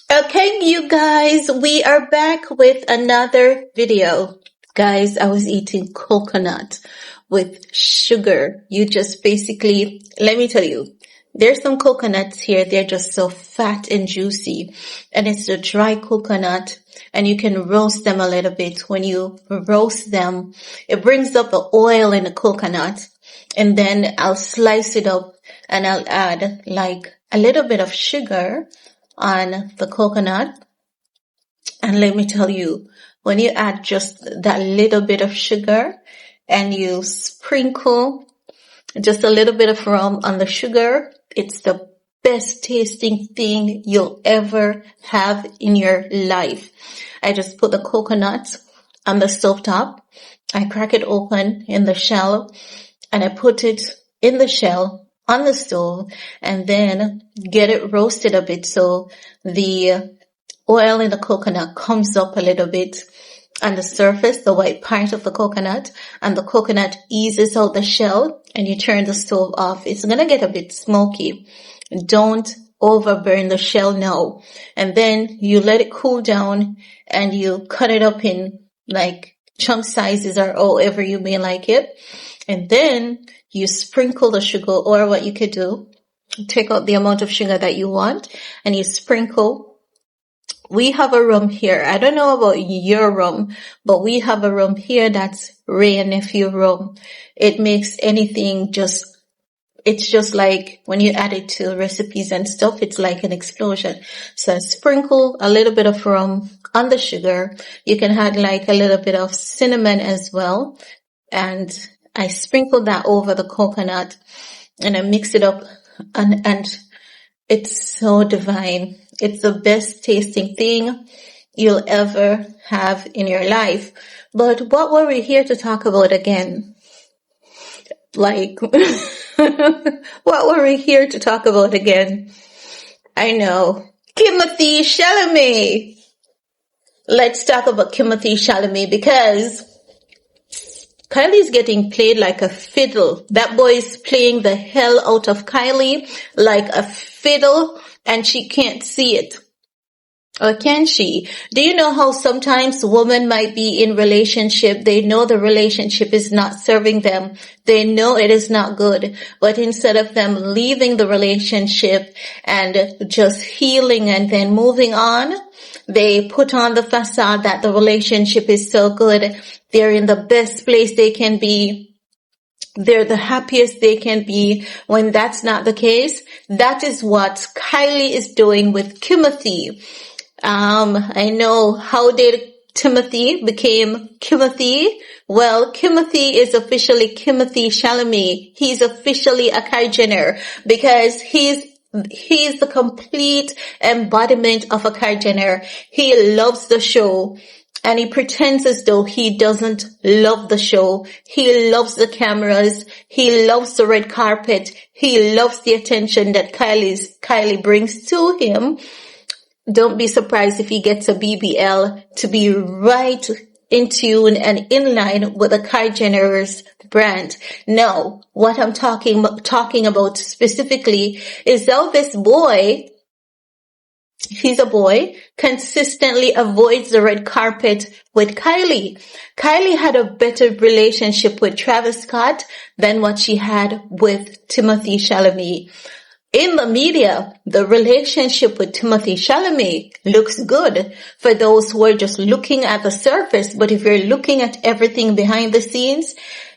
Okay, you guys, we are back with another video. Guys, I was eating coconut with sugar. You just basically, let me tell you, there's some coconuts here. They're just so fat and juicy. And it's a dry coconut. And you can roast them a little bit. When you roast them, it brings up the oil in the coconut. And then I'll slice it up and I'll add like a little bit of sugar on the coconut. And let me tell you, when you add just that little bit of sugar and you sprinkle just a little bit of rum on the sugar, it's the best tasting thing you'll ever have in your life. I just put the coconut on the stove top. I crack it open in the shell and I put it in the shell on the stove and then get it roasted a bit so the oil in the coconut comes up a little bit on the surface, the white part of the coconut, and the coconut eases out the shell and you turn the stove off. It's going to get a bit smoky. Don't overburn the shell now. And then you let it cool down and you cut it up in like chunk sizes or however you may like it. And then you sprinkle the sugar, or what you could do, take out the amount of sugar that you want and you sprinkle. We have a rum here. I don't know about your rum, but we have a rum here that's Ray and Nephew rum. It makes anything it's just like when you add it to recipes and stuff, it's like an explosion. So sprinkle a little bit of rum on the sugar. You can add like a little bit of cinnamon as well. And I sprinkle that over the coconut and I mix it up and it's so divine. It's the best tasting thing you'll ever have in your life. But what were we here to talk about again? Like, what were we here to talk about again? I know. Timothee Chalamet. Let's talk about Timothee Chalamet because Kylie's getting played like a fiddle. That boy is playing the hell out of Kylie like a fiddle and she can't see it. Or can she? Do you know how sometimes women might be in relationship? They know the relationship is not serving them. They know it is not good. But instead of them leaving the relationship and just healing and then moving on, they put on the facade that the relationship is so good. They're in the best place they can be. They're the happiest they can be. When that's not the case, that is what Kylie is doing with Timothee. I know, how did Timothee became Timothee? Well, Timothee is officially Timothee Chalamet. He's officially a Kylie Jenner because he's the complete embodiment of a Kylie Jenner. He loves the show and he pretends as though he doesn't love the show. He loves the cameras. He loves the red carpet. He loves the attention that Kylie brings to him. Don't be surprised if he gets a BBL to be right in tune and in line with the Kylie Jenner's brand. No, what I'm talking about specifically is how this boy, he's a boy, consistently avoids the red carpet with Kylie. Kylie had a better relationship with Travis Scott than what she had with Timothee Chalamet. In the media, the relationship with Timothee Chalamet looks good for those who are just looking at the surface. But if you're looking at everything behind the scenes,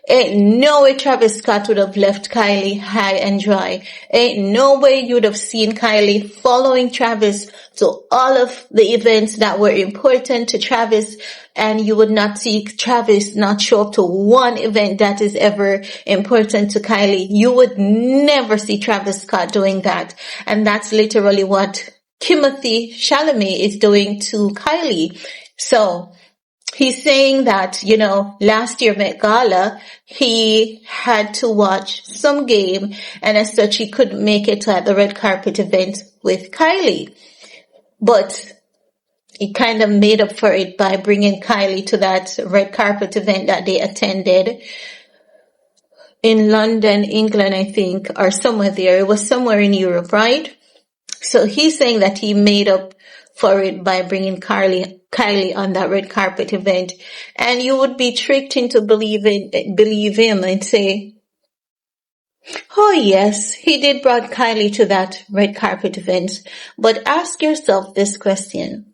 ain't no way Travis Scott would have left Kylie high and dry. Ain't no way you would have seen Kylie following Travis to all of the events that were important to Travis, and you would not see Travis not show up to one event that is ever important to Kylie. You would never see Travis Scott doing that. And that's literally what Timothee Chalamet is doing to Kylie. So he's saying that, last year Met Gala, he had to watch some game and as such he couldn't make it to the red carpet event with Kylie. But he kind of made up for it by bringing Kylie to that red carpet event that they attended in London, England, I think, or somewhere there. It was somewhere in Europe, right? So he's saying that he made up for it by bringing Kylie on that red carpet event. And you would be tricked into believe him and say, oh yes, he did brought Kylie to that red carpet event. But ask yourself this question.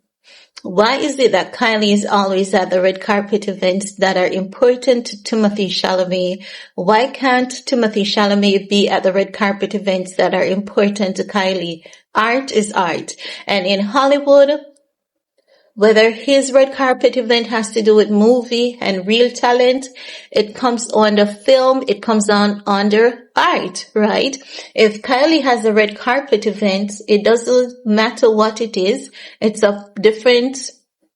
Why is it that Kylie is always at the red carpet events that are important to Timothee Chalamet? Why can't Timothee Chalamet be at the red carpet events that are important to Kylie? Art is art. And in Hollywood, whether his red carpet event has to do with movie and real talent, it comes under film, it comes on under art, right? If Kylie has a red carpet event, it doesn't matter what it is. It's a different,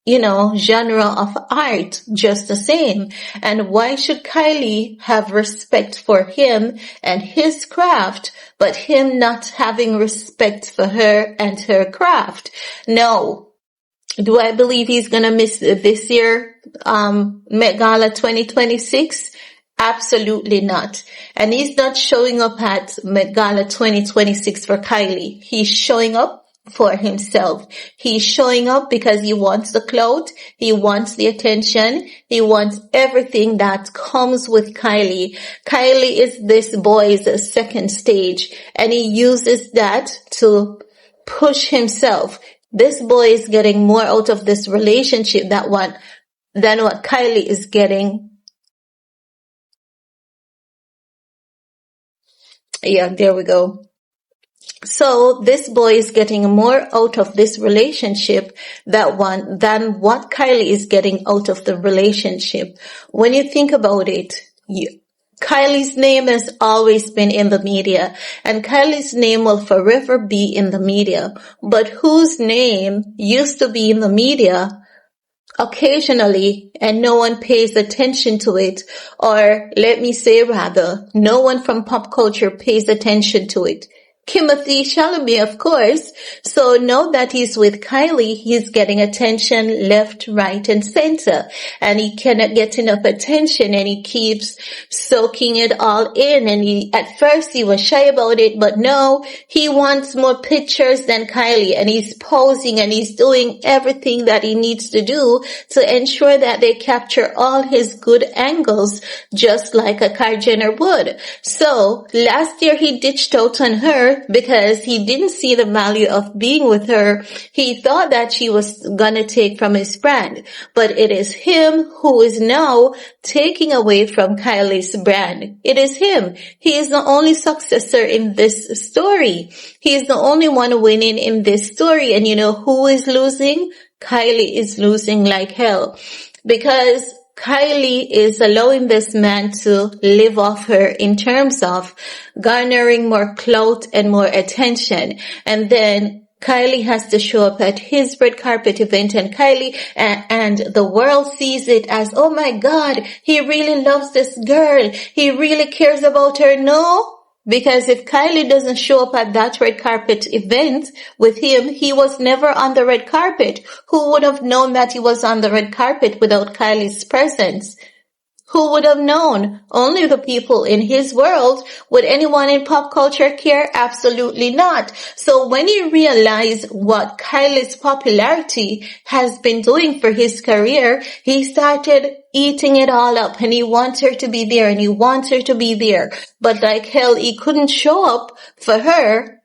genre of art, just the same. And why should Kylie have respect for him and his craft, but him not having respect for her and her craft? No. Do I believe he's gonna miss this year, Met Gala 2026? Absolutely not. And he's not showing up at Met Gala 2026 for Kylie. He's showing up for himself. He's showing up because he wants the clout. He wants the attention. He wants everything that comes with Kylie. Kylie is this boy's second stage, and he uses that to push himself. This boy is getting more out of this relationship than what Kylie is getting. Yeah, there we go. So this boy is getting more out of this relationship than what Kylie is getting out of the relationship. When you think about it, Kylie's name has always been in the media, and Kylie's name will forever be in the media. But whose name used to be in the media occasionally and no one pays attention to it, or let me say rather, no one from pop culture pays attention to it? Timothee Chalamet, of course. So now that he's with Kylie, he's getting attention left, right, and center. And he cannot get enough attention, and he keeps soaking it all in. And at first he was shy about it, but now he wants more pictures than Kylie, and he's posing and he's doing everything that he needs to do to ensure that they capture all his good angles, just like a Kylie Jenner would. So last year he ditched out on her because he didn't see the value of being with her. He thought that she was gonna take from his brand, but it is him who is now taking away from Kylie's brand. It is him. He is the only successor in this story. He is the only one winning in this story. And you know who is losing? Kylie is losing like hell, because Kylie is allowing this man to live off her in terms of garnering more clout and more attention. And then Kylie has to show up at his red carpet event, and Kylie and the world sees it as, oh my God, he really loves this girl. He really cares about her. No. Because if Kylie doesn't show up at that red carpet event with him, he was never on the red carpet. Who would have known that he was on the red carpet without Kylie's presence? Who would have known? Only the people in his world. Would anyone in pop culture care? Absolutely not. So when you realize what Kylie's popularity has been doing for his career, he started eating it all up, and he wants her to be there, and he wants her to be there. But like hell, he couldn't show up for her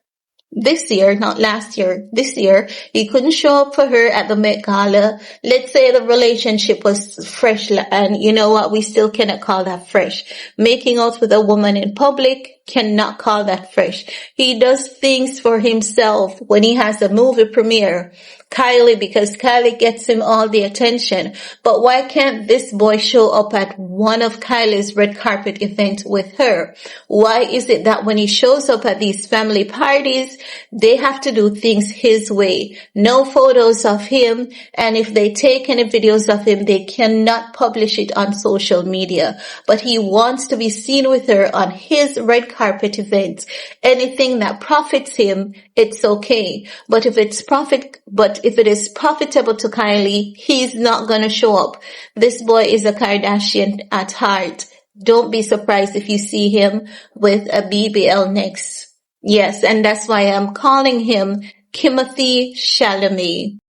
this year, not last year, this year. He couldn't show up for her at the Met Gala. Let's say the relationship was fresh, and you know what? We still cannot call that fresh. Making out with a woman in public, cannot call that fresh. He does things for himself when he has a movie premiere. Kylie, because Kylie gets him all the attention. But why can't this boy show up at one of Kylie's red carpet events with her? Why is it that when he shows up at these family parties, they have to do things his way? No photos of him, and if they take any videos of him, they cannot publish it on social media. But he wants to be seen with her on his red carpet events. Anything that profits him, it's okay. But if it is profitable to Kylie, he's not gonna show up. This boy is a Kardashian at heart. Don't be surprised if you see him with a BBL next. Yes, and that's why I'm calling him Timothee Chalamet.